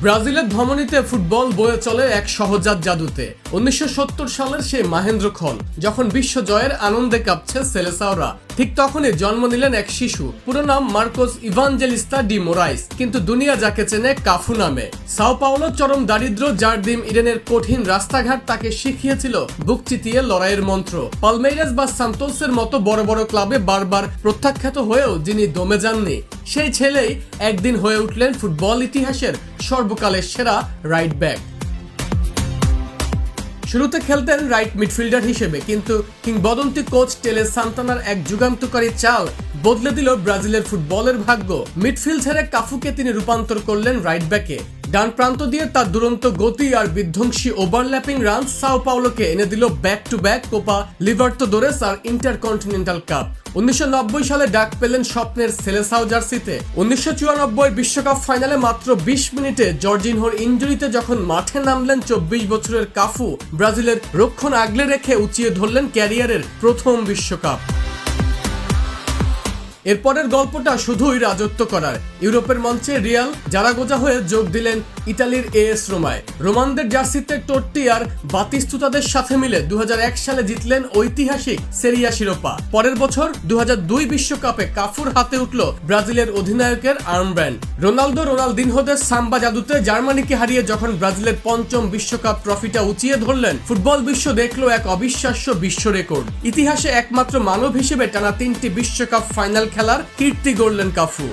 ব্রাজিলের ধমনীতে ফুটবল বয়ে চলে এক সহজাত জাদুতে। 1970 সালের সেই মাহেন্দ্র খন যখন বিশ্ব জয়ের আনন্দে কাঁপছে সেলেসাওরা, ঠিক তখনই জন্ম নিলেন এক শিশু। পুরো নাম মার্কোস ইভানজেলিস্তা ডি মোরাইস, কিন্তু দুনিয়া যাকে চেনে কাফু নামে। সাও পাওলো চরম দারিদ্র, জার্দিম ইডেনের কঠিন রাস্তাঘাট তাকে শিখিয়েছিল বুক চিতিয়ে লড়াইয়ের মন্ত্র। পালমেইরাস বা সান্তোসের মতো বড় বড় ক্লাবে বারবার প্রত্যাখ্যাত হয়েও যিনি দমে যাননি, সেই ছেলেই একদিন হয়ে উঠলেন ফুটবল ইতিহাসের সর্বকালের সেরা রাইট ব্যাক। শুরুতে খেলতেন রাইট মিডফিল্ডার হিসেবে, কিন্তু কিংবদন্তি কোচ টেলে সান্তানার এক যুগান্তকারী চাল বদলে দিল ব্রাজিলের ফুটবলের ভাগ্য। মিডফিল্ড ছেড়ে কাফুকে তিনি রূপান্তর করলেন রাইট ব্যাকে। ডান প্রান্ত দিয়ে তার দুরন্ত গতি আর বিধ্বংসী ওভারল্যাপিং রান সাও পাওলোকে এনে দিল back to back Copa Libertadores আর ইন্টারকন্টিনেন্টাল কাপ। 1990 সালে ডাক পেলেন স্বপ্নের সেলেসাও জার্সিতে। 1994 বিশ্বকাপ ফাইনালে মাত্র 20 মিনিটে জর্জিনহোর ইনজুরিতে যখন মাঠে নামলেন 24 বছরের কাফু, ব্রাজিলের রক্ষণ আগলে রেখে উঁচিয়ে ধরলেন ক্যারিয়ারের প্রথম বিশ্বকাপ। এরপরের গল্পটা শুধুই রাজত্ব করার। ইউরোপের মঞ্চে রিয়াল জারাগোজা হয়ে যোগ দিলেন ইতালির এএস রোমায়। রোমানদের জার্সিতে টোট্টি আর বাতিস্তুতাদের সাথে মিলে 2001 সালে জিতলেন ঐতিহাসিক সেরিয়া শিরোপা। পরের বছর 2002 বিশ্বকাপে কাফুর হাতে উঠল ব্রাজিলের অধিনায়কের আর্মব্যান্ড। রোনালদিনহোদের সাম্বা জাদুতে জার্মানিকে হারিয়ে যখন ব্রাজিলের পঞ্চম বিশ্বকাপ ট্রফিটা উঁচিয়ে ধরলেন, ফুটবল বিশ্ব দেখলো এক অবিশ্বাস্য বিশ্ব রেকর্ড। ইতিহাসে একমাত্র মানব হিসেবে টানা 3টি বিশ্বকাপ ফাইনাল খেলার কীর্তি গড়লেন কাফু।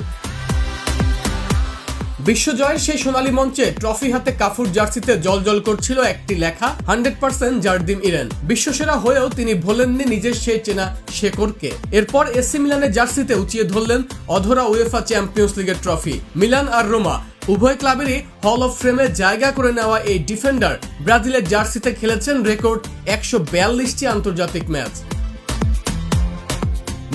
বিশ্বজয়ের সেই সোনালী মঞ্চে ট্রফি হাতে কাফুর জার্সিতে জলজল করছিল একটি লেখা, 100% জার্দিম ইরেন। বিশ্বসেরা হয়েও তিনি ভোলেননি নিজের সেই চেনা শেকড়কে। এরপর এসি মিলানের জার্সিতে উঁচিয়ে ধরলেন অধরা উয়েফা চ্যাম্পিয়ন্স লিগের ট্রফি। মিলান আর রোমা উভয় ক্লাবেরই হল অফ ফেমে জায়গা করে নেওয়া এই ডিফেন্ডার ব্রাজিলের জার্সিতে খেলেছেন রেকর্ড 142টি আন্তর্জাতিক ম্যাচ।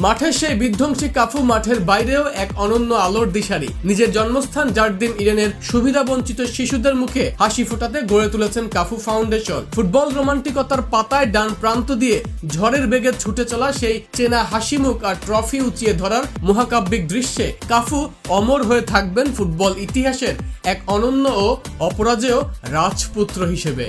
মাঠের সেই বিধ্বংসী কাফু মাঠের বাইরেও এক অনন্য আলোর দিশারি। নিজের জন্মস্থান জার্দিম ইডেনের সুবিধাবঞ্চিত শিশুদের মুখে হাসি ফোটাতে গড়ে তুলেছেন কাফু ফাউন্ডেশন। ফুটবল রোমান্টিকতার পাতায় ডান প্রান্ত দিয়ে ঝড়ের বেগে ছুটে চলা সেই চেনা হাসিমুখ আর ট্রফি উঁচিয়ে ধরার মহাকাব্যিক দৃশ্যে কাফু অমর হয়ে থাকবেন ফুটবল ইতিহাসের এক অনন্য ও অপরাজেয় রাজপুত্র হিসেবে।